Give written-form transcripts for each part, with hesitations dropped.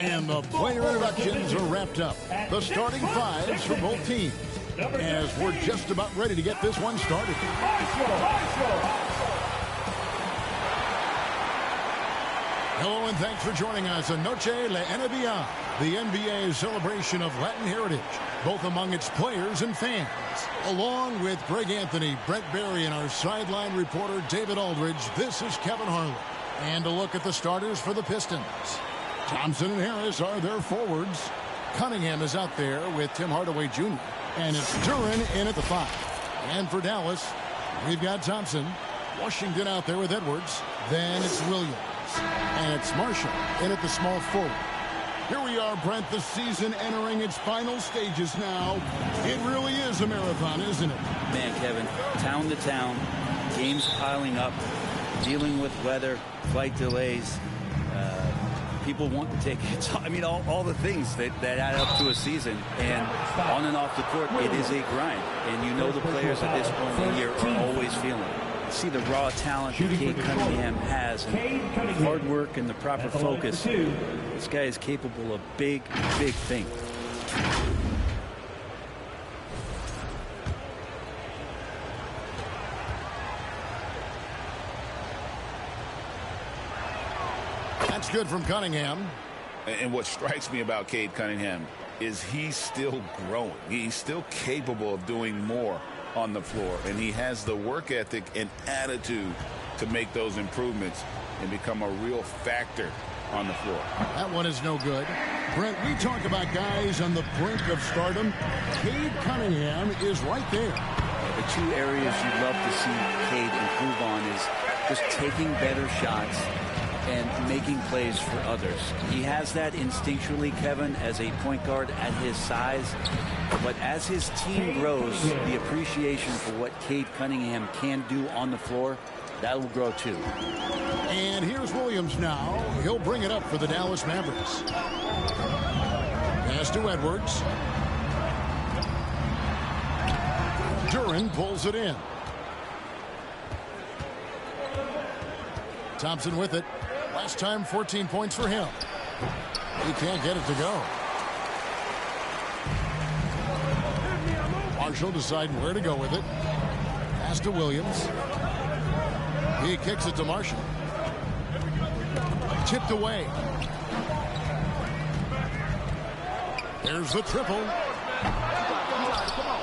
And the player introductions are wrapped up. The starting fives for both teams. As we're just about ready to get this one started. Hello and thanks for joining us on Noche La NBA, the NBA celebration of Latin heritage, both among its players and fans. Along with Greg Anthony, Brett Barry, and our sideline reporter David Aldridge, this is Kevin Harlan. And a look at the starters for the Pistons. Thompson and Harris are their forwards. Cunningham is out there with Tim Hardaway Jr. And it's Duren in at the 5. And for Dallas, we've got Thompson. Washington out there with Edwards. Then it's Williams. And it's Marshall in at the small forward. Here we are, Brent, the season entering its final stages now. It really is a marathon, isn't it? Man, Kevin, town to town, games piling up, dealing with weather, flight delays, people want to take it. I mean, all the things that add up to a season. And on and off the court, it is a grind. And you know the players at this point in the year are always feeling it. See the raw talent that Cade Cunningham has, and hard work and the proper focus. This guy is capable of big, big things. That's good from Cunningham. And what strikes me about Cade Cunningham is he's still growing. He's still capable of doing more on the floor, and he has the work ethic and attitude to make those improvements and become a real factor on the floor. That one is no good. Brent, we talk about guys on the brink of stardom. Cade Cunningham is right there. The two areas you'd love to see Cade improve on is just taking better shots and making plays for others. He has that instinctually, Kevin, as a point guard at his size. But as his team grows, the appreciation for what Cade Cunningham can do on the floor, that will grow too. And here's Williams now. He'll bring it up for the Dallas Mavericks. Pass to Edwards. Duren pulls it in. Thompson with it. Last time, 14 points for him. He can't get it to go. Marshall deciding where to go with it. Pass to Williams. He kicks it to Marshall. Tipped away. There's the triple.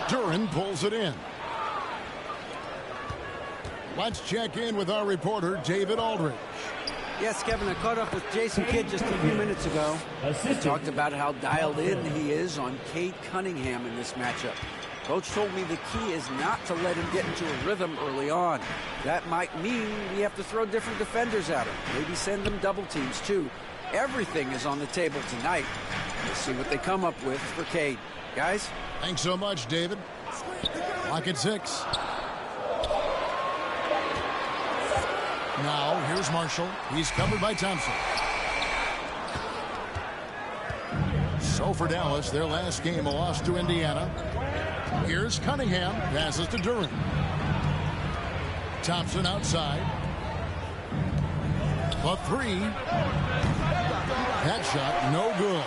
Duren pulls it in. Let's check in with our reporter, David Aldridge. Yes, Kevin, I caught up with Jason Kidd just a few minutes ago. He talked about how dialed in he is on Cade Cunningham in this matchup. Coach told me the key is not to let him get into a rhythm early on. That might mean we have to throw different defenders at him. Maybe send them double teams, too. Everything is on the table tonight. Let's see what they come up with for Cade. Guys? Thanks so much, David. Clock at 6. Now, here's Marshall. He's covered by Thompson. So for Dallas, their last game, a loss to Indiana. Here's Cunningham. Passes to Duren. Thompson outside. The 3. That shot, no good.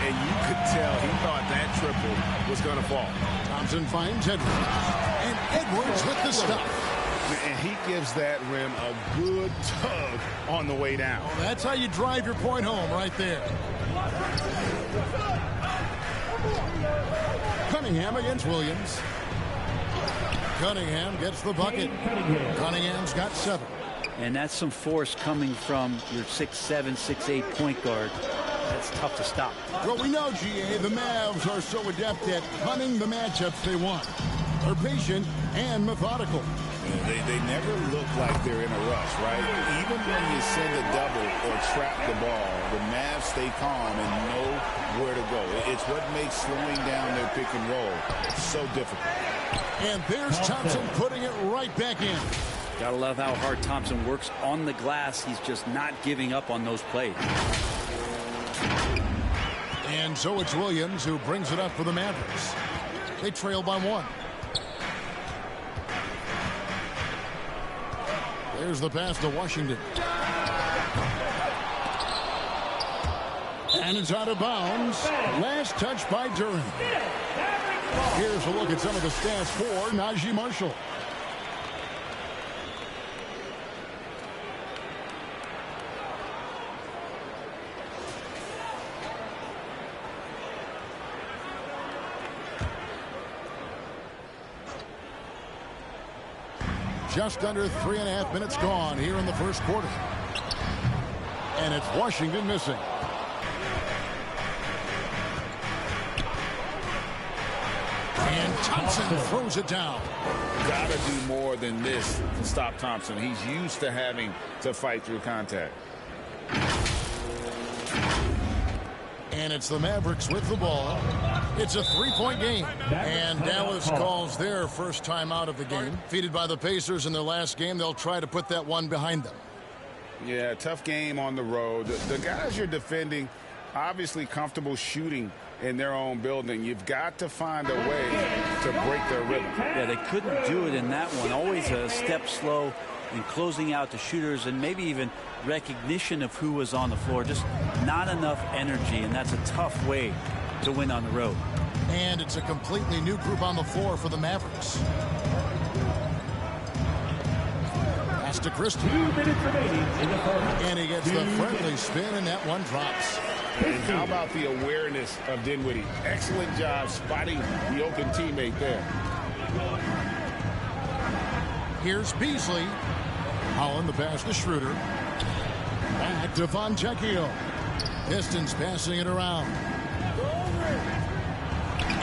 And you could tell he thought that triple was going to fall. Thompson finds Edwards. And Edwards with the stuff. And he gives that rim a good tug on the way down. Oh, that's how you drive your point home right there. Cunningham against Williams. Cunningham gets the bucket. Cunningham's got 7. And that's some force coming from your 6'7", 6'8" point guard. That's tough to stop. Well, we know, GA, the Mavs are so adept at hunting the matchups they want. They're patient and methodical. They never look like they're in a rush, right? Even when you send a double or trap the ball, the Mavs stay calm and know where to go. It's what makes slowing down their pick and roll so difficult. And there's Thompson putting it right back in. Gotta love how hard Thompson works on the glass. He's just not giving up on those plays. And so it's Williams who brings it up for the Mavericks. They trail by 1. There's the pass to Washington. And it's out of bounds. Last touch by Duran. Here's a look at some of the stats for Najee Marshall. Just under 3.5 minutes gone here in the first quarter. And it's Washington missing. And Thompson throws it down. Got to do more than this to stop Thompson. He's used to having to fight through contact. And it's the Mavericks with the ball. It's a three-point game. And Dallas calls their first time out of the game. Defeated by the Pacers in their last game, they'll try to put that one behind them. Yeah, tough game on the road. The guys you're defending, obviously comfortable shooting in their own building. You've got to find a way to break their rhythm. Yeah, they couldn't do it in that one. Always a step slow in closing out the shooters, and maybe even recognition of who was on the floor. Just not enough energy, and that's a tough way to win on the road. And it's a completely new group on the floor for the Mavericks. Pass to Christie. 2 minutes remaining in the first. And he gets the friendly spin, and that one drops. And how about the awareness of Dinwiddie? Excellent job spotting the open teammate there. Here's Beasley. Holland the pass to Schroeder. Back to Fontecchio. Pistons passing it around.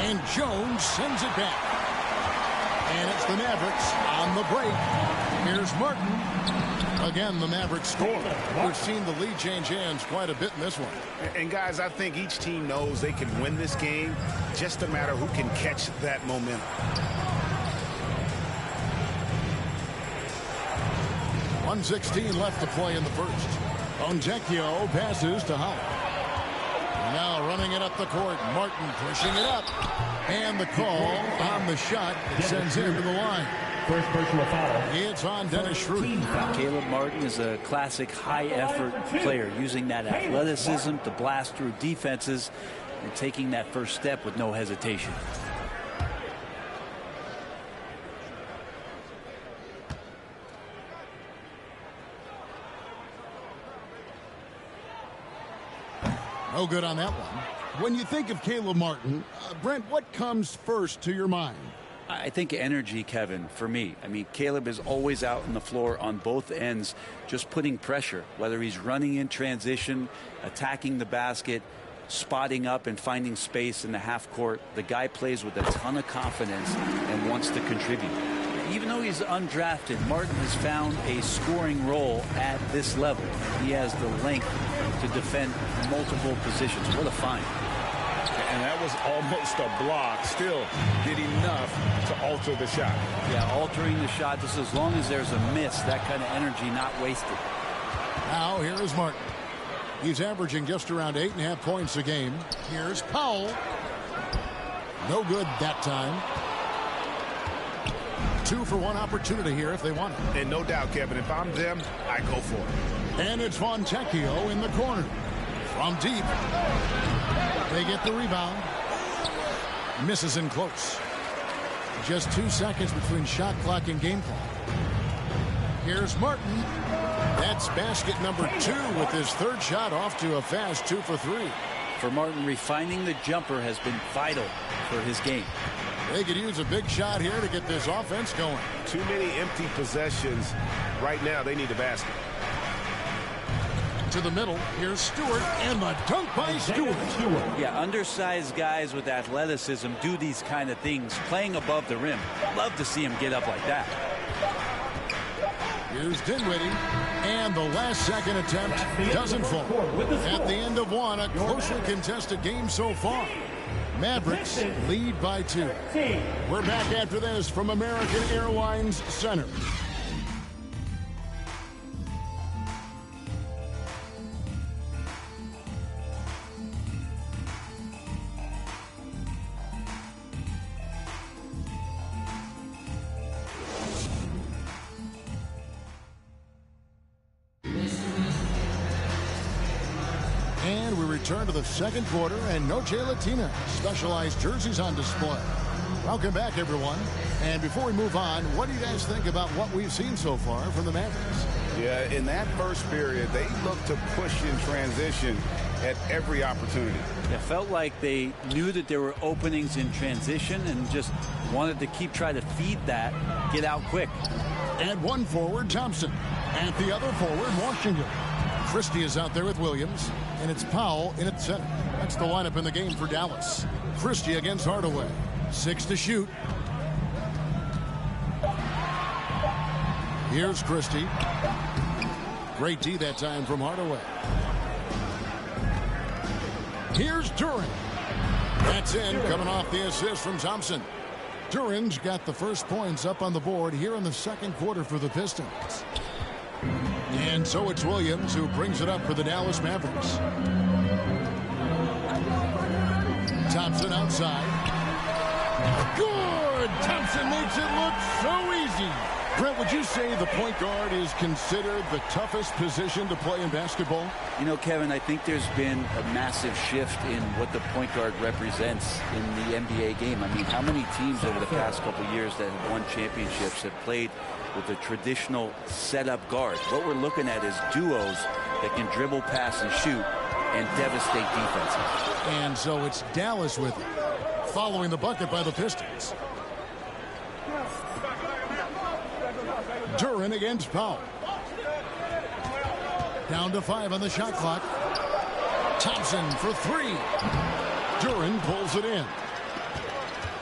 And Jones sends it back. And it's the Mavericks on the break. Here's Martin. Again, the Mavericks score. We've seen the lead change hands quite a bit in this one. And guys, I think each team knows they can win this game. Just a matter who can catch that momentum. .116 left to play in the first. Fontecchio passes to Holland. Now running it up the court. Martin pushing it up. And the call on the shot that sends him to the line. First personal foul. It's on Dennis Schroeder. Caleb Martin is a classic high-effort player, using that athleticism to blast through defenses and taking that first step with no hesitation. No good on that one. When you think of Caleb Martin, Brent, what comes first to your mind? I think energy, Kevin, for me. I mean, Caleb is always out on the floor on both ends, just putting pressure, whether he's running in transition, attacking the basket, spotting up and finding space in the half court. The guy plays with a ton of confidence and wants to contribute. Even though he's undrafted, Martin has found a scoring role at this level. He has the length to defend multiple positions. What a find. And that was almost a block. Still did enough to alter the shot. Yeah, altering the shot, just as long as there's a miss, that kind of energy not wasted. Now here is Martin. He's averaging just around 8.5 points a game. Here's Powell. No good that time. 2 for 1 opportunity here if they want it. And no doubt, Kevin, if I'm them, I go for it. And it's Fontecchio in the corner. From deep. They get the rebound. Misses in close. Just 2 seconds between shot clock and game clock. Here's Martin. That's basket number 2 with his third shot off to a fast 2 for 3. For Martin, refining the jumper has been vital for his game. They could use a big shot here to get this offense going. Too many empty possessions. Right now, they need a basket. To the middle. Here's Stewart, and the dunk by Stewart. Yeah, undersized guys with athleticism do these kind of things, playing above the rim. Love to see him get up like that. Here's Dinwiddie, and the last second attempt doesn't fall. At the end of one, a closely contested game so far. Mavericks lead by 2. We're back after this from American Airlines Center. return to the second quarter, and Noche Latina specialized jerseys on display. Welcome back, everyone. And before we move on, what do you guys think about what we've seen so far from the Mavericks? Yeah, in that first period, they looked to push in transition at every opportunity. It felt like they knew that there were openings in transition and just wanted to keep trying to feed that, get out quick. At one forward, Thompson. At the other forward, Washington. Christie is out there with Williams, and it's Powell in at center. That's the lineup in the game for Dallas. Christie against Hardaway. 6 to shoot. Here's Christie. Great D that time from Hardaway. Here's Duren. That's in, coming off the assist from Thompson. Duren's got the first points up on the board here in the second quarter for the Pistons. And so it's Williams who brings it up for the Dallas Mavericks. Thompson outside. Good! Thompson makes it look so easy. Brent, would you say the point guard is considered the toughest position to play in basketball? You know, Kevin, I think there's been a massive shift in what the point guard represents in the NBA game. I mean, how many teams over the past couple of years that have won championships have played with a traditional setup guard? What we're looking at is duos that can dribble, pass, and shoot and devastate defenses. And so it's Dallas with it, following the bucket by the Pistons. Duren against Powell. Down to 5 on the shot clock. Thompson for 3. Duren pulls it in.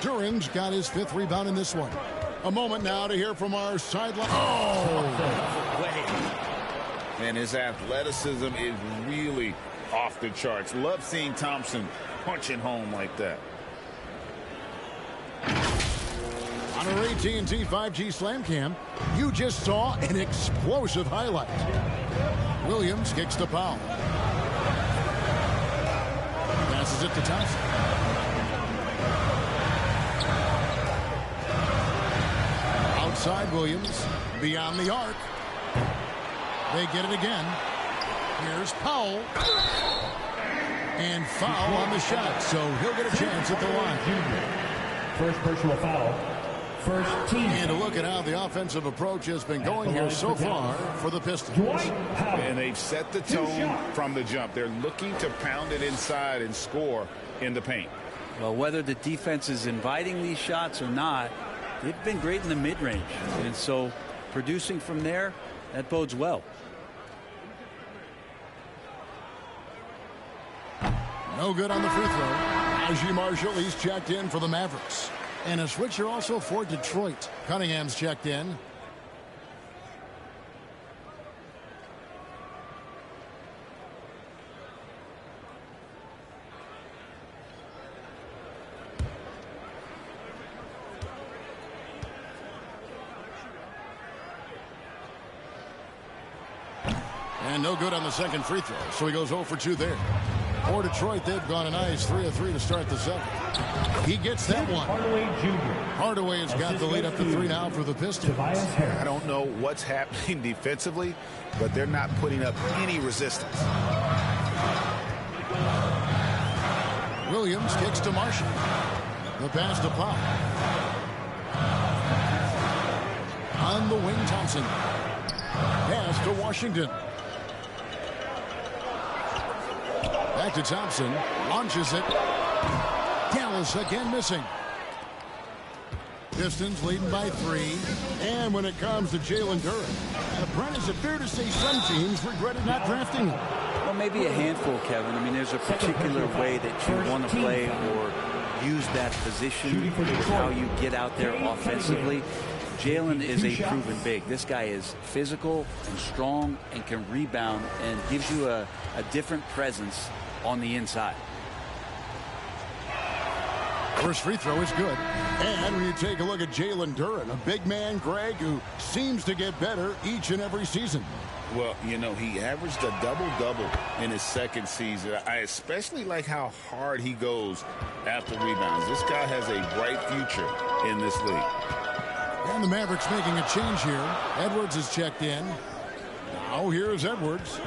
Duren's got his 5th rebound in this one. A moment now to hear from our sideline. Oh! And his athleticism is really off the charts. Love seeing Thompson punching home like that. On our AT&T 5G Slam Cam, you just saw an explosive highlight. Williams kicks to Powell. Passes it to Thompson. Outside Williams, beyond the arc. They get it again. Here's Powell. And foul on the shot, so he'll get a chance at the line. First personal foul. First team. And a look at how the offensive approach has been going here so far for the Pistons. And they've set the tone from the jump. They're looking to pound it inside and score in the paint. Well, whether the defense is inviting these shots or not, they've been great in the mid-range. And so producing from there, that bodes well. No good on the free throw. Najee Marshall, he's checked in for the Mavericks. And a switcher also for Detroit. Cunningham's checked in. And no good on the second free throw, so he goes 0 for 2 there. For Detroit, they've gone a nice 3 of 3 to start the second. He gets that one. Hardaway Jr. Hardaway has got the lead up to 3 now for the Pistons. I don't know what's happening defensively, but they're not putting up any resistance. Williams kicks to Marshall. The pass to Powell. On the wing, Thompson. Pass to Washington. Back to Thompson. Launches it. Dallas again missing. Pistons leading by 3. And when it comes to Jalen Duren, Brent, is it fair to say some teams regretted not drafting him? Well, maybe a handful, Kevin. I mean, there's a particular way that you want to play or use that position, how you get out there offensively. Jalen is a proven big. This guy is physical and strong and can rebound and gives you a different presence on the inside. First free throw is good. And when you take a look at Jalen Duren, a big man, Greg, who seems to get better each and every season. Well, you know, he averaged a double-double in his second season. I especially like how hard he goes after rebounds. This guy has a bright future in this league. And the Mavericks making a change here. Edwards is checked in. Now here's Edwards.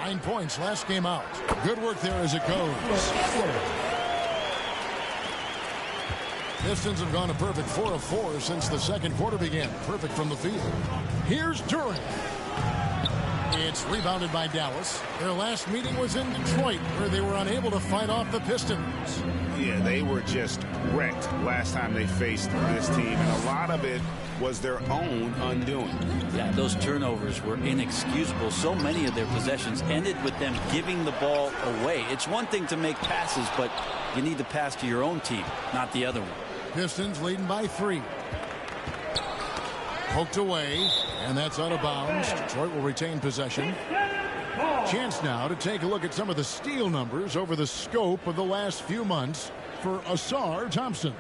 9 points last game out. Good work there as it goes. Pistons have gone a perfect 4 of 4 since the second quarter began. Perfect from the field. Here's Durant. It's rebounded by Dallas. Their last meeting was in Detroit, where they were unable to fight off the Pistons. Yeah, they were just wrecked last time they faced this team, and a lot of it was their own undoing. Yeah, those turnovers were inexcusable. So many of their possessions ended with them giving the ball away. It's one thing to make passes, but you need to pass to your own team, not the other one. Pistons leading by 3. Poked away, and that's out of bounds. Detroit will retain possession. Chance now to take a look at some of the steal numbers over the scope of the last few months for Ausar Thompson.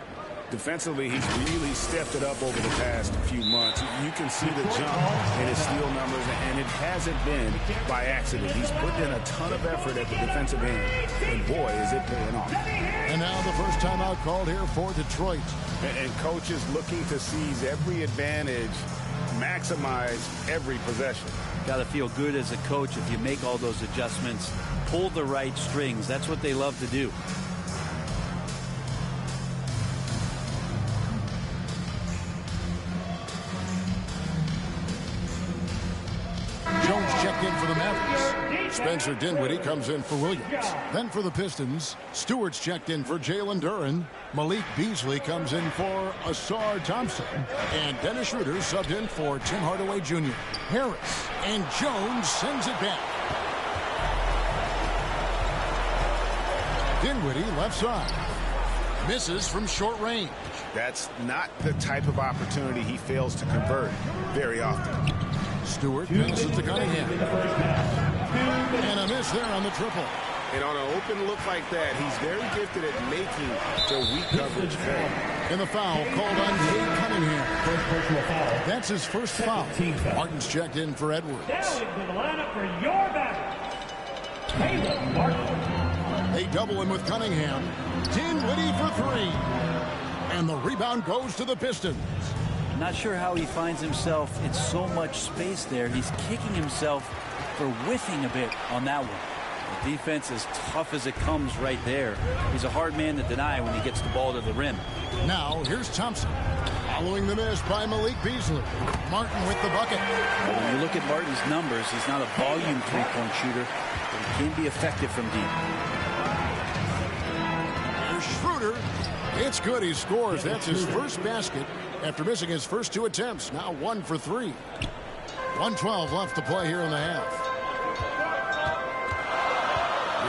Defensively, he's really stepped it up over the past few months. You can see the jump in his steal numbers, and it hasn't been by accident. He's put in a ton of effort at the defensive end, and boy, is it paying off. And now the first timeout called here for Detroit. And coaches looking to seize every advantage, maximize every possession. Got to feel good as a coach if you make all those adjustments, pull the right strings. That's what they love to do. Jones checked in for the Mavericks. Spencer Dinwiddie comes in for Williams. Then for the Pistons, Stewart's checked in for Jalen Duren. Malik Beasley comes in for Ausar Thompson. And Dennis Schroeder subbed in for Tim Hardaway Jr. Harris and Jones sends it back. Dinwiddie left side. Misses from short range. That's not the type of opportunity he fails to convert very often. Stewart passes to Cunningham. And a miss there on the triple. And on an open look like that, he's very gifted at making the weak coverage pay. And the foul called on Cade Cunningham. That's his first foul. Martin's checked in for Edwards. They double him with Cunningham. Dinwiddie for 3. And the rebound goes to the Pistons. Not sure how he finds himself in so much space there. He's kicking himself for whiffing a bit on that one. The defense is tough as it comes right there. He's a hard man to deny when he gets the ball to the rim. Now here's Thompson. Following the miss by Malik Beasley. Martin with the bucket. When you look at Martin's numbers, he's not a volume three-point shooter, but he can be effective from deep. Here's Schroeder. It's good. He scores. That's his first basket after missing his first 2 attempts. Now 1 for 3. 1:12 left to play here in the half.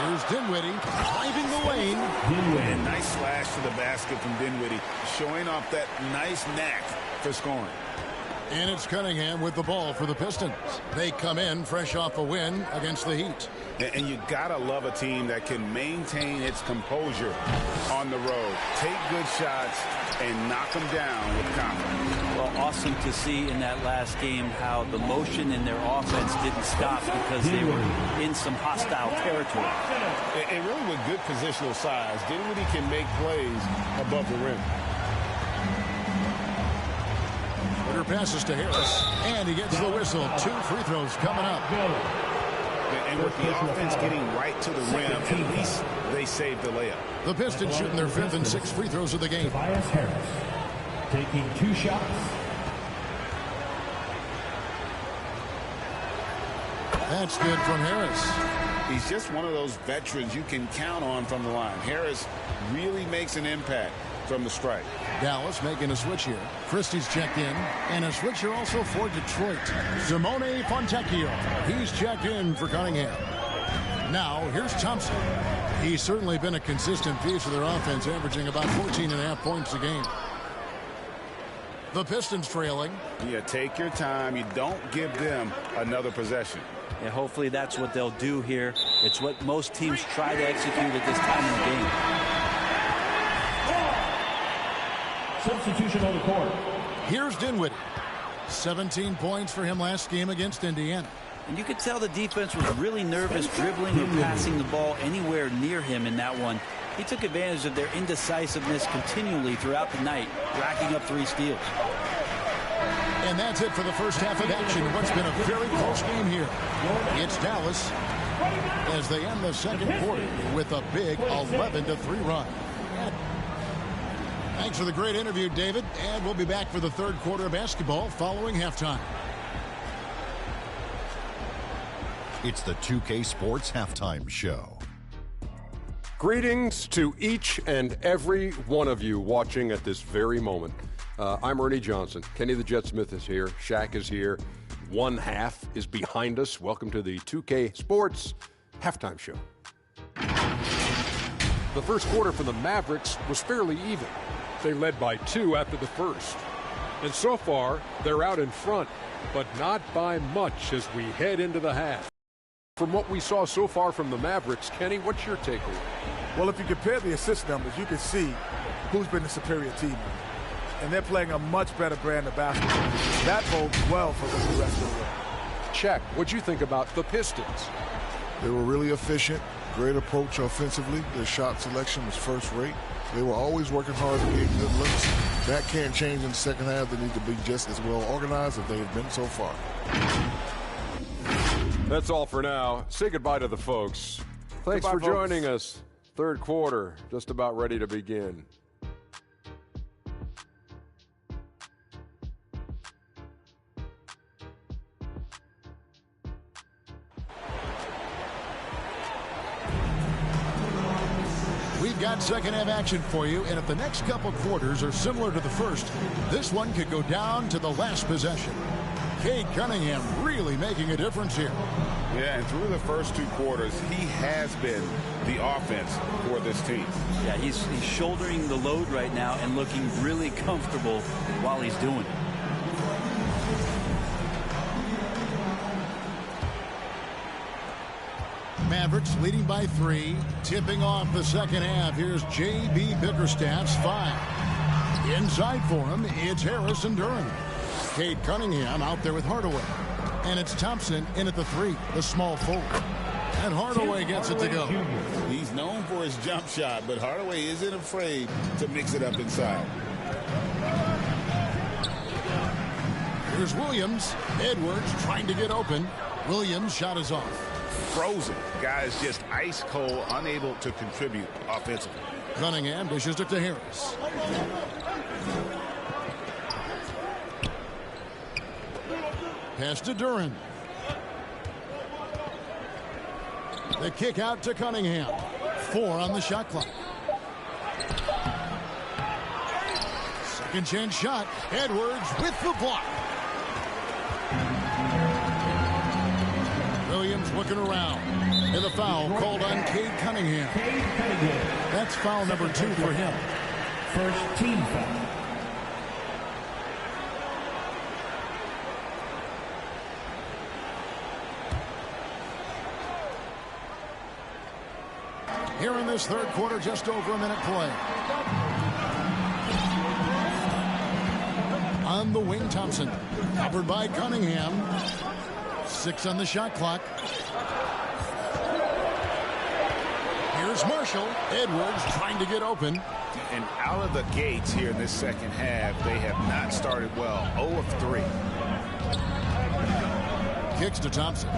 Here's Dinwiddie driving the lane. And nice slash to the basket from Dinwiddie, showing off that nice knack for scoring. And it's Cunningham with the ball for the Pistons. They come in fresh off a win against the Heat. And you gotta love a team that can maintain its composure on the road, take good shots, and knock them down with confidence. Well, awesome to see in that last game how the motion in their offense didn't stop because they were in some hostile territory. And really with good positional size, Dinwiddie can make plays above the rim. Schroeder passes to Harris, and he gets the whistle. 2 free throws coming up. And with the offense getting right to the rim, at least they saved the layup. The Pistons shooting their 5th and 6th free throws of the game. Tobias Harris taking 2 shots. That's good from Harris. He's just one of those veterans you can count on from the line. Harris really makes an impact from the strike. Dallas making a switch here. Christie's checked in, and a switch here also for Detroit. Simone Fontecchio. He's checked in for Cunningham. Now, here's Thompson. He's certainly been a consistent piece of their offense, averaging about 14.5 points a game. The Pistons trailing. Yeah, take your time. You don't give them another possession. And hopefully that's what they'll do here. It's what most teams try to execute at this time in the game. Substitution on the court. Here's Dinwiddie. 17 points for him last game against Indiana. And you could tell the defense was really nervous dribbling or passing the ball anywhere near him in that one. He took advantage of their indecisiveness continually throughout the night, racking up 3 steals. And that's it for the first half of action. What's been a very close game here. It's Dallas as they end the second quarter with a big 11-3 run. Thanks for the great interview, David, and we'll be back for the third quarter of basketball following halftime. It's the 2K Sports Halftime Show. Greetings to each and every one of you watching at this very moment. I'm Ernie Johnson. Kenny the Jet Smith is here. Shaq is here. One half is behind us. Welcome to the 2K Sports Halftime Show. The first quarter for the Mavericks was fairly even. They led by 2 after the first. And so far, they're out in front, but not by much as we head into the half. From what we saw so far from the Mavericks, Kenny, what's your takeaway? Well, if you compare the assist numbers, you can see who's been the superior team. And they're playing a much better brand of basketball. That bodes well for the rest of the way. Check. What'd you think about the Pistons? They were really efficient, great approach offensively. Their shot selection was first rate. They were always working hard to get good looks. That can't change in the second half. They need to be just as well organized as they have been so far. That's all for now. Say goodbye to the folks. Thanks for joining us. Third quarter, just about ready to begin. We've got second half action for you, and if the next couple quarters are similar to the first, this one could go down to the last possession. Cade Cunningham really making a difference here. Yeah, and through the first 2 quarters, he has been the offense for this team. Yeah, he's shouldering the load right now and looking really comfortable while he's doing it. Mavericks leading by 3, tipping off the second half. Here's J.B. Bickerstaff's 5. Inside for him, it's Harris and Duran. Cade Cunningham out there with Hardaway. And it's Thompson in at the 3, the small forward. And Hardaway gets it to go. He's known for his jump shot, but Hardaway isn't afraid to mix it up inside. Here's Williams. Edwards trying to get open. Williams' shot is off. Frozen. Guys just ice cold, unable to contribute offensively. Cunningham dishes it to Harris. Pass to Duran. The kick out to Cunningham. 4 on the shot clock. Second chance shot. Edwards with the block. Williams looking around. And the foul called on Cade Cunningham. That's foul number 2 for him. First team foul. Here in this third quarter, just over a minute play. On the wing, Thompson. Covered by Cunningham. 6 on the shot clock. Here's Marshall. Edwards trying to get open. And out of the gates here in this second half, they have not started well. 0 of 3. Kicks to Thompson.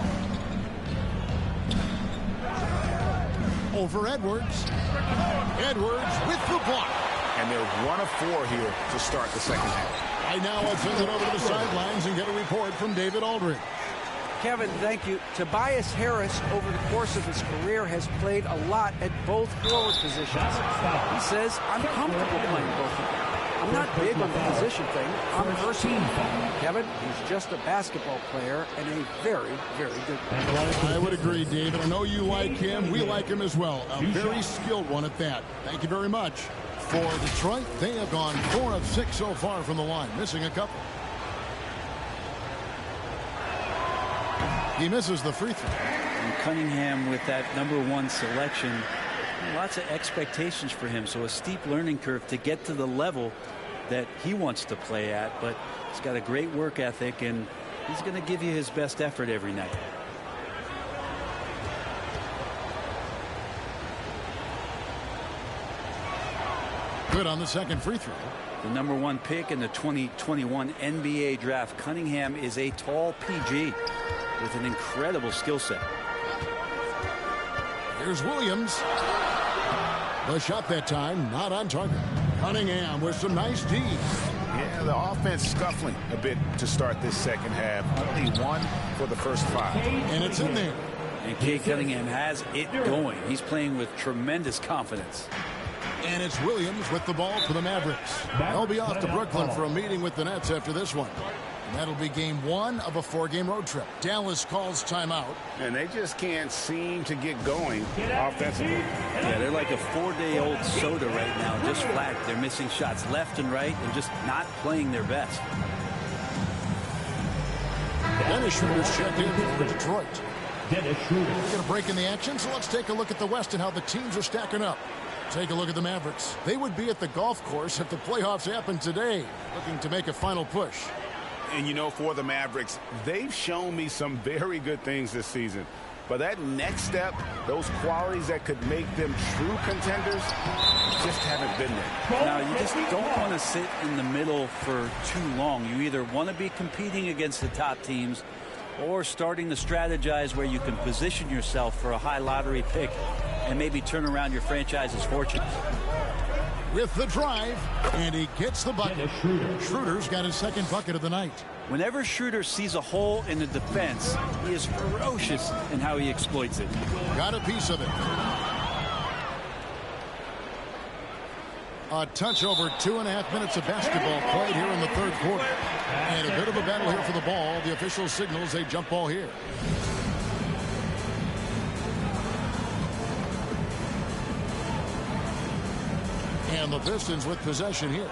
Over Edwards. Edwards with the block. And they're 1 of 4 here to start the second half. Right now, let's send it over to the sidelines and get a report from David Aldridge. Kevin, thank you. Tobias Harris, over the course of his career, has played a lot at both forward positions. He says, I'm comfortable playing both of them. I'm not big on the position thing. I'm versatile. Kevin, he's just a basketball player and a very, very good player. I would agree, David. I know you like him. We like him as well. A very skilled one at that. Thank you very much. For Detroit, they have gone 4 of 6 so far from the line, missing a couple. He misses the free throw. And Cunningham with that #1 selection. Lots of expectations for him, so a steep learning curve to get to the level that he wants to play at, but he's got a great work ethic, and he's going to give you his best effort every night. Good on the second free throw. The #1 pick in the 2021 NBA draft. Cunningham is a tall PG with an incredible skill set. Here's Williams. The shot that time, not on target. Cunningham with some nice D. Yeah, the offense scuffling a bit to start this second half. Only 1 for the first 5. And it's in there. And Cade Cunningham has it going. He's playing with tremendous confidence. And it's Williams with the ball for the Mavericks. They'll be off to Brooklyn for a meeting with the Nets after this one. And that'll be game 1 of a 4-game road trip. Dallas calls timeout. And they just can't seem to get going offensively. Yeah, they're like a 4-day-old soda right now, just flat. They're missing shots left and right and just not playing their best. Dennis Schroeder's checked in for Detroit. Dennis Schroeder. We're going to break in the action, so let's take a look at the West and how the teams are stacking up. Take a look at the Mavericks. They would be at the golf course if the playoffs happened today, looking to make a final push. And you know, for the Mavericks, they've shown me some very good things this season. But that next step, those qualities that could make them true contenders, just haven't been there. Now, you just don't want to sit in the middle for too long. You either want to be competing against the top teams or starting to strategize where you can position yourself for a high lottery pick and maybe turn around your franchise's fortunes. With the drive, and he gets the bucket. Schroeder's got his second bucket of the night. Whenever Schroeder sees a hole in the defense, he is ferocious in how he exploits it. Got a piece of it. A touch over 2.5 minutes of basketball played here in the third quarter. And a bit of a battle here for the ball. The official signals a jump ball here. And the Pistons with possession here.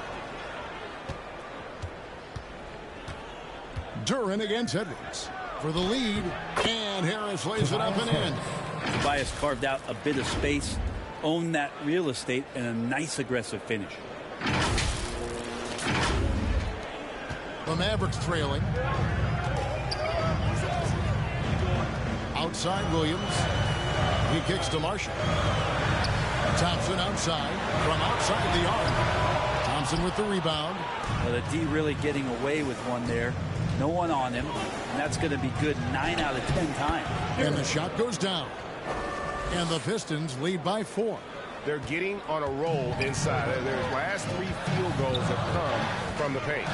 Duran against Edwards for the lead. And Harris lays it up and in. Tobias carved out a bit of space, owned that real estate, and a nice aggressive finish. The Mavericks trailing. Outside Williams. He kicks to Marshall. Thompson outside from outside the arc. Thompson with the rebound. Well, the D really getting away with one there. No one on him. And that's going to be good 9 out of 10 times. And the shot goes down. And the Pistons lead by 4. They're getting on a roll inside. Their last 3 field goals have come from the paint.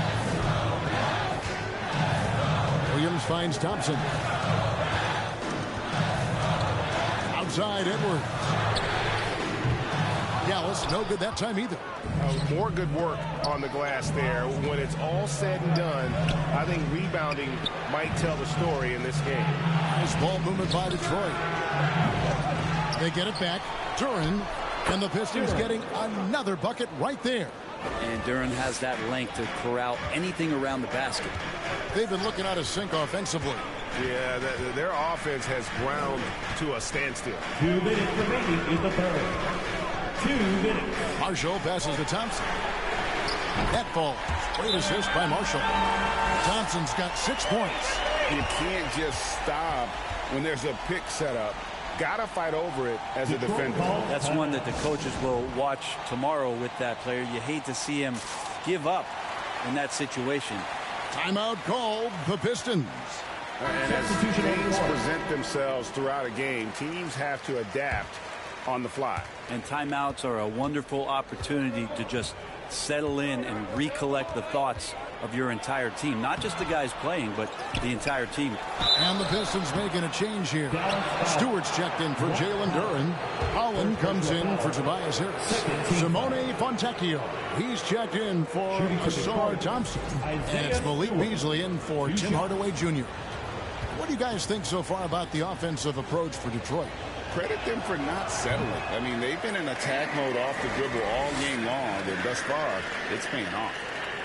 Williams finds Thompson. Outside Edwards. Dallas, no good that time either. More good work on the glass there. When it's all said and done, I think rebounding might tell the story in this game. Nice ball movement by Detroit. They get it back. Duran, and the Pistons getting another bucket right there. And Duran has that length to corral anything around the basket. They've been looking out of sync offensively. Yeah, their offense has ground to a standstill. 2 minutes remaining in the third. 2 minutes. Marshall passes to Thompson. That falls. Great assist by Marshall. Thompson's got 6 points. You can't just stop when there's a pick set up. Gotta fight over it as a defender. That's one that the coaches will watch tomorrow with that player. You hate to see him give up in that situation. Timeout called. The Pistons. And as things present themselves throughout a game, teams have to adapt on the fly. And timeouts are a wonderful opportunity to just settle in and recollect the thoughts of your entire team. Not just the guys playing, but the entire team. And the Pistons making a change here. Stewart's checked in for Jalen Duran. Holland comes in for Tobias Harris. Simone Fontecchio. He's checked in for Asar Thompson. And it's Malik Beasley in for Tim Hardaway Jr. What do you guys think so far about the offensive approach for Detroit? Credit them for not settling. I mean, they've been in attack mode off the dribble all game long, and thus far, it's paying off.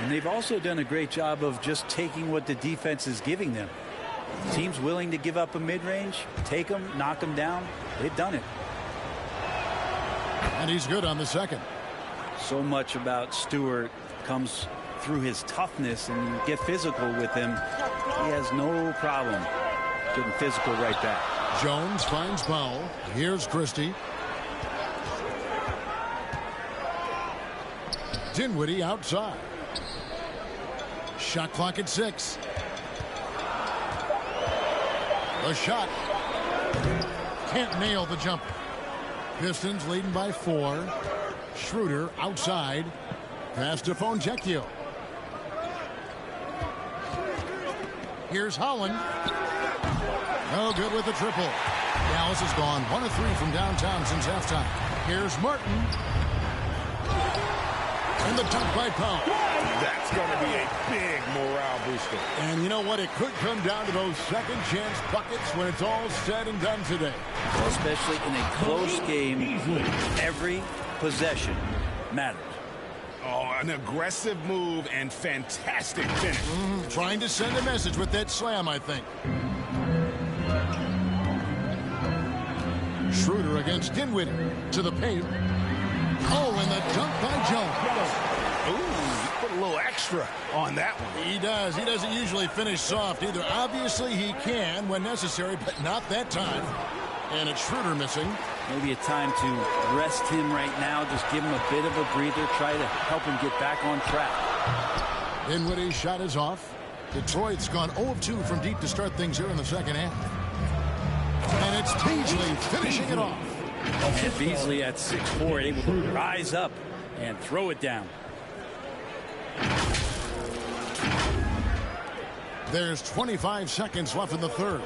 And they've also done a great job of just taking what the defense is giving them. Teams willing to give up a mid-range, take them, knock them down. They've done it. And he's good on the second. So much about Stewart comes through his toughness, and you get physical with him. He has no problem getting physical right back. Jones finds Powell. Here's Christie. Dinwiddie outside. Shot clock at 6. The shot. Can't nail the jumper. Pistons leading by 4. Schroeder outside. Pass to Fontecchio. Here's Holland. No good with the triple. Dallas has gone 1 of 3 from downtown since halftime. Here's Martin. And the dunk by Powell. That's going to be a big morale booster. And you know what? It could come down to those second chance buckets when it's all said and done today. Well, especially in a close game, every possession matters. Oh, an aggressive move and fantastic finish. Trying to send a message with that slam, I think. Schroeder against Dinwiddie to the paint. Oh, and the dunk by Jones. Ooh, put a little extra on that one. He does. He doesn't usually finish soft either. Obviously, he can when necessary, but not that time. And it's Schroeder missing. Maybe a time to rest him right now. Just give him a bit of a breather. Try to help him get back on track. Dinwiddie's shot is off. Detroit's gone 0 of 2 from deep to start things here in the second half. And it's Beasley finishing it off. And Beasley at 6'4", able to rise up and throw it down. There's 25 seconds left in the third.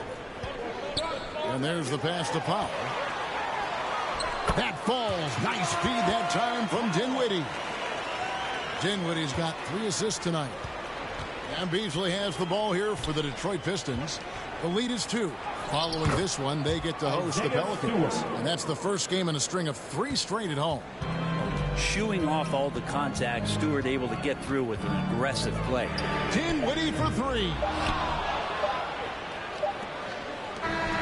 And there's the pass to Powell. That falls. Nice speed that time from Dinwiddie. Dinwiddie's got 3 assists tonight. And Beasley has the ball here for the Detroit Pistons. The lead is 2. Following this one, they get to host the Pelicans. And that's the first game in a string of 3 straight at home. Shooing off all the contact, Stewart able to get through with an aggressive play. Dinwiddie for 3.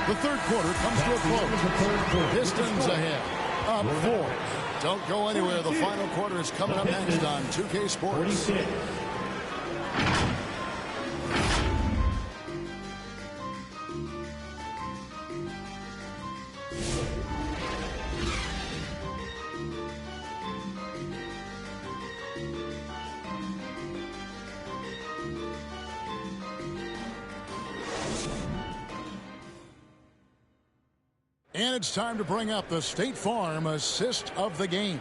The third quarter comes to a close. Pistons ahead, up 4. Don't go anywhere. The final quarter is coming up next on 2K Sports. And it's time to bring up the State Farm assist of the game.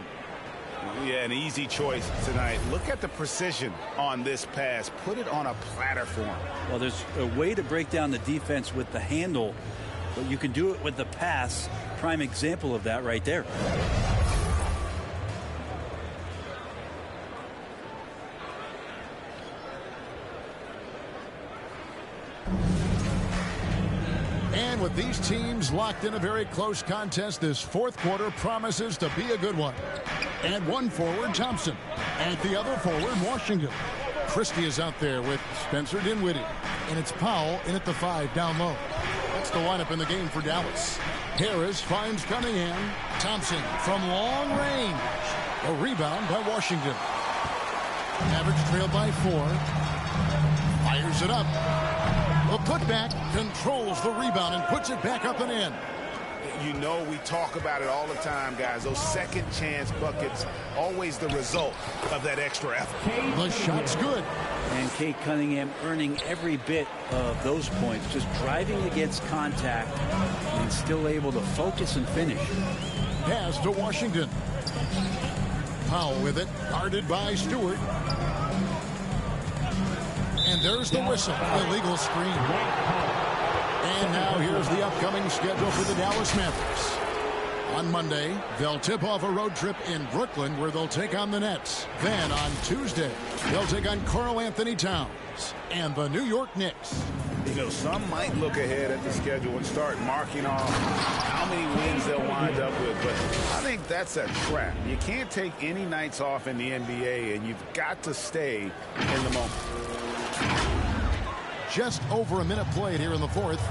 Yeah, an easy choice tonight. Look at the precision on this pass. Put it on a platter for him. Well, there's a way to break down the defense with the handle, but you can do it with the pass. Prime example of that right there. And with these teams locked in a very close contest, this fourth quarter promises to be a good one. And one forward, Thompson. And the other forward, Washington. Christie is out there with Spencer Dinwiddie. And it's Powell in at the 5 down low. That's the lineup in the game for Dallas. Harris finds Cunningham. Thompson from long range. A rebound by Washington. Mavericks trailed by 4. Fires it up. A putback, controls the rebound and puts it back up and in. You know, we talk about it all the time, guys. Those second chance buckets, always the result of that extra effort. The shot's good. And Cade Cunningham earning every bit of those points, just driving against contact and still able to focus and finish. Pass to Washington. Powell with it, guarded by Stewart. And there's the whistle, illegal screen. And now here's the upcoming schedule for the Dallas Mavericks. On Monday, they'll tip off a road trip in Brooklyn where they'll take on the Nets. Then on Tuesday, they'll take on Karl Anthony Towns and the New York Knicks. You know, some might look ahead at the schedule and start marking off how many wins they'll wind up with, but I think that's a trap. You can't take any nights off in the NBA, and you've got to stay in the moment. Just over a minute played here in the fourth.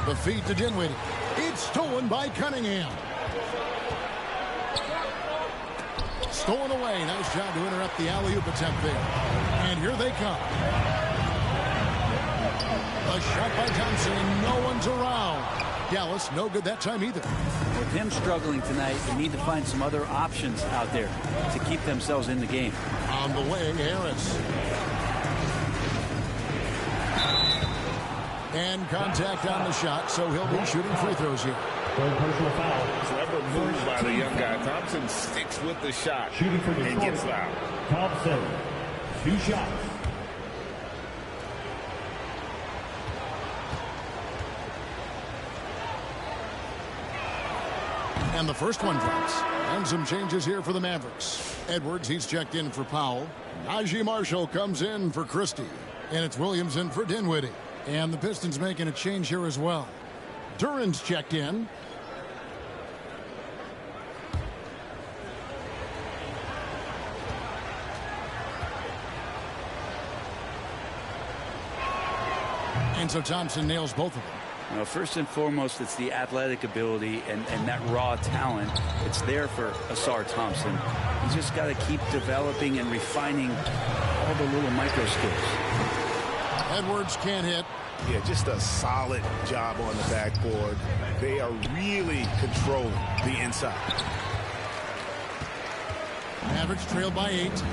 The feed to Dinwiddie. It's stolen by Cunningham. Stolen away. Nice job to interrupt the alley-oop attempt there. And here they come. A shot by Thompson, and no one's around. Dallas, no good that time either. With him struggling tonight, they need to find some other options out there to keep themselves in the game. On the way, Harris. And contact on the shot, so he'll be shooting free throws here. Third personal foul. Clever move by the young guy. Thompson sticks with the shot Shooting for and gets fouled. Thompson, 2 shots. And the first one drops. And some changes here for the Mavericks. Edwards, he's checked in for Powell. Najee Marshall comes in for Christie. And it's Williams in for Dinwiddie. And the Pistons making a change here as well. Duran's checked in. And so Thompson nails both of them. Well, first and foremost, it's the athletic ability and that raw talent. It's there for Asar Thompson. He's just got to keep developing and refining all the little micro skills. Edwards can't hit. Yeah, just a solid job on the backboard. They are really controlling the inside. Mavericks trail by 8.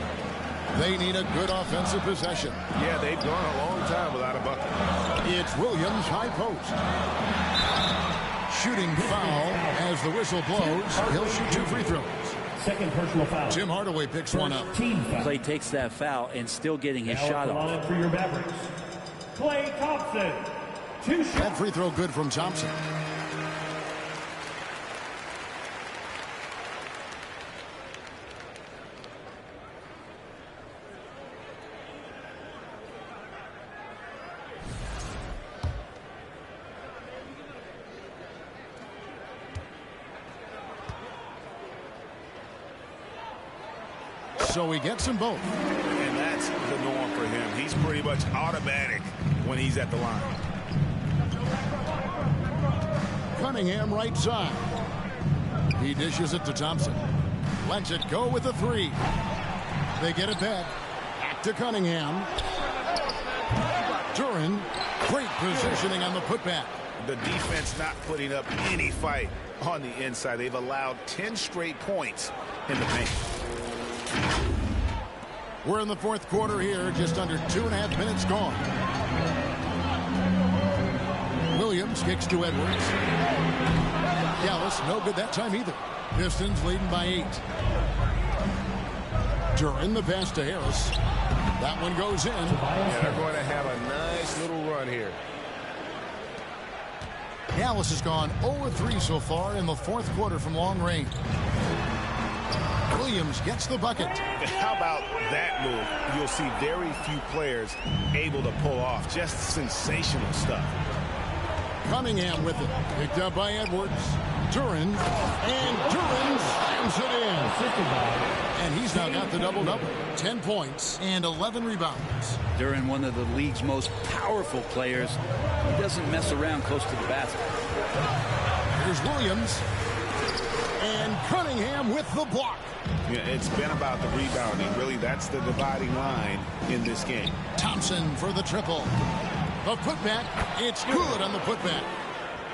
They need a good offensive possession. Yeah, they've gone a long time without a bucket. It's Williams, high post. Shooting foul as the whistle blows. He'll shoot 2 free throws. Second personal foul. Tim Hardaway picks one up. Clay takes that foul and still getting his shot off. For your Mavericks, Klay Thompson, 2 shots. That free throw good from Thompson. So he gets them both. And that's the norm for him. He's pretty much automatic when he's at the line. Cunningham right side. He dishes it to Thompson. Lets it go with a 3. They get it back. Back to Cunningham. Duran. Great positioning on the putback. The defense not putting up any fight on the inside. They've allowed 10 straight points in the paint. We're in the fourth quarter here, just under 2.5 minutes gone. Williams kicks to Edwards. Dallas, no good that time either. Pistons leading by 8. Duran, the pass to Harris. That one goes in. Yeah, they're going to have a nice little run here. Dallas has gone 0-3 so far in the fourth quarter from long range. Williams gets the bucket. How about that move? You'll see very few players able to pull off. Just sensational stuff. Cunningham with it. Picked up by Edwards. Duran. And Duran slams it in. And he's now got the double-double. 10 points and 11 rebounds. Duran, one of the league's most powerful players. He doesn't mess around close to the basket. Here's Williams. And Cunningham with the block. Yeah, it's been about the rebounding. Really, that's the dividing line in this game. Thompson for the triple. The putback. It's good on the putback.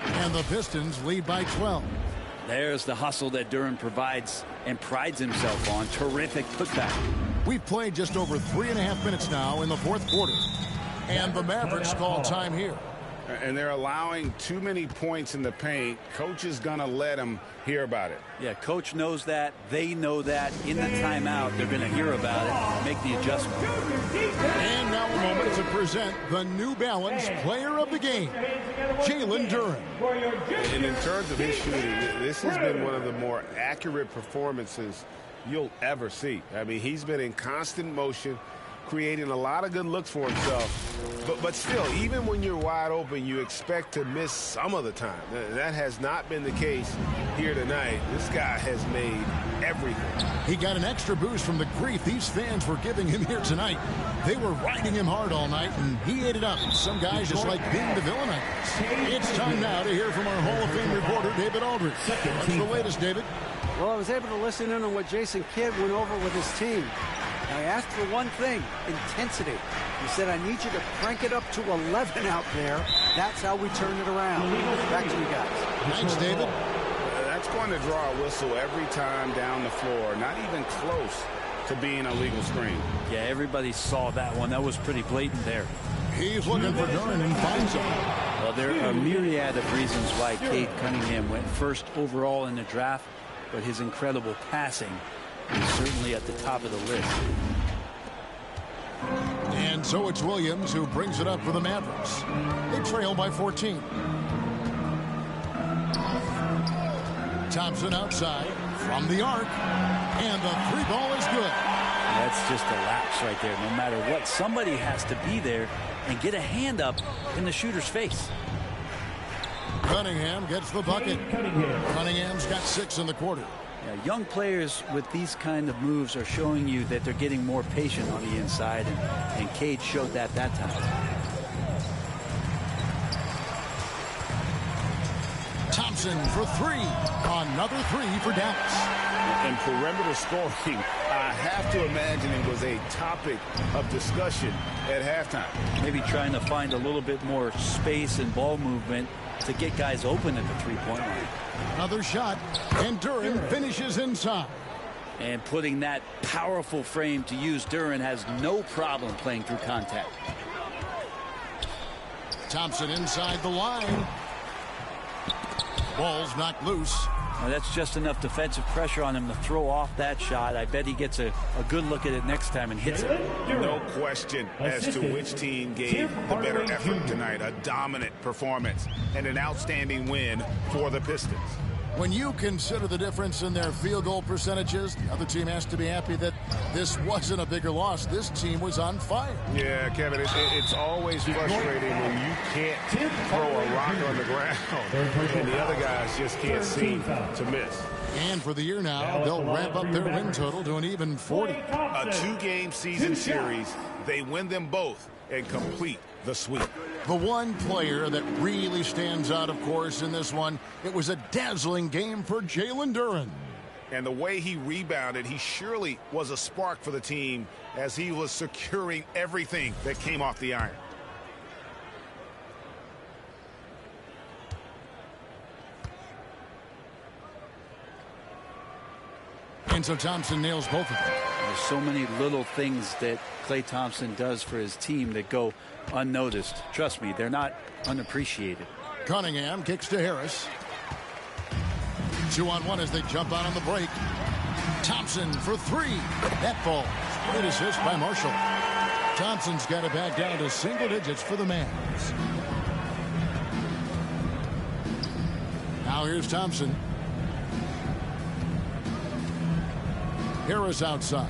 And the Pistons lead by 12. There's the hustle that Duran provides and prides himself on. Terrific putback. We've played just over 3.5 minutes now in the fourth quarter. And the Mavericks call time here. And they're allowing too many points in the paint. Coach is going to let them hear about it. Yeah, coach knows that. They know that. In the timeout, they're going to hear about it and make the adjustment. And now a moment to present the New Balance Player of the Game, Jalen Duran. And in terms of his shooting, this has been one of the more accurate performances you'll ever see. I mean, he's been in constant motion, creating a lot of good looks for himself. But still, even when you're wide open, you expect to miss some of the time. That has not been the case here tonight. This guy has made everything. He got an extra boost from the grief these fans were giving him here tonight. They were riding him hard all night, and he ate it up. Some guys just like being the villain, I guess. It's time now to hear from our Hall of Fame reporter, David Aldridge. What's the latest, David? Well, I was able to listen in on what Jason Kidd went over with his team. I asked for one thing, intensity. He said, I need you to crank it up to 11 out there. That's how we turn it around. Back to you guys. Thanks, David. That's going to draw a whistle every time down the floor. Not even close to being a legal screen. Yeah, everybody saw that one. That was pretty blatant there. He's looking for Duren and finds him. Well, there are a myriad of reasons why Cade Cunningham went first overall in the draft, but his incredible passing is certainly at the top of the list. And so it's Williams who brings it up for the Mavericks. They trail by 14. Thompson outside from the arc, and the three ball is good. That's just a lapse right there. No matter what, somebody has to be there and get a hand up in the shooter's face. Cunningham gets the bucket. Cunningham's got 6 in the quarter. Yeah, young players with these kind of moves are showing you that they're getting more patient on the inside, and Cade showed that time. Thompson for 3. Another 3 for Dallas. And perimeter scoring, I have to imagine it was a topic of discussion at halftime. Maybe trying to find a little bit more space and ball movement to get guys open at the three-point line. Another shot, and Duren finishes inside. And putting that powerful frame to use, Duren has no problem playing through contact. Thompson inside the line. Ball's knocked loose. Now that's just enough defensive pressure on him to throw off that shot. I bet he gets a good look at it next time and hits it. No question as to which team gave the better effort tonight. A dominant performance and an outstanding win for the Pistons. When you consider the difference in their field goal percentages, the other team has to be happy that this wasn't a bigger loss. This team was on fire. Yeah, Kevin, it's always frustrating when you can't throw a rock on the ground and the other guys just can't seem to miss. And for the year now, they'll wrap up their win total to an even 40. A 2-game season series, they win them both and complete the sweep. The one player that really stands out, of course, in this one, it was a dazzling game for Jalen Duren. And the way he rebounded, he surely was a spark for the team as he was securing everything that came off the iron. And so Thompson nails both of them. There's so many little things that Klay Thompson does for his team that go unnoticed. Trust me, they're not unappreciated. Cunningham kicks to Harris. 2-on-1 as they jump out on the break. Thompson for 3. That falls. Great assist by Marshall. Thompson's got it back down to single digits for the Mavs. Now here's Thompson. Harris outside.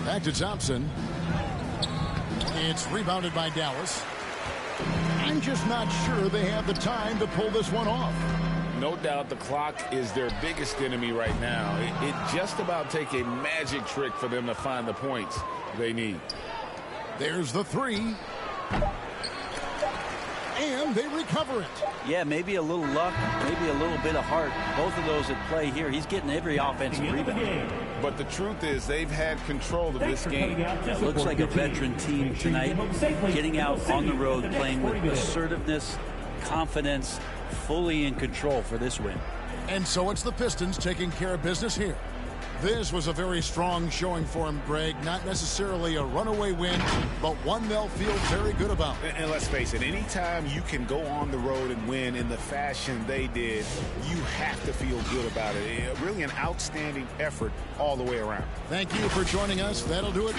Back to Thompson. It's rebounded by Dallas. I'm just not sure they have the time to pull this one off. No doubt the clock is their biggest enemy right now. It just about take a magic trick for them to find the points they need. There's the 3. And they recover it. Yeah, maybe a little luck, maybe a little bit of heart. Both of those at play here. He's getting every offensive rebound. But the truth is they've had control of this game. It looks like a veteran team tonight, getting out on the road, playing with assertiveness, confidence, fully in control for this win. And so it's the Pistons taking care of business here. This was a very strong showing for him, Greg. Not necessarily a runaway win, but one they'll feel very good about. And let's face it, anytime you can go on the road and win in the fashion they did, you have to feel good about it. Really an outstanding effort all the way around. Thank you for joining us. That'll do it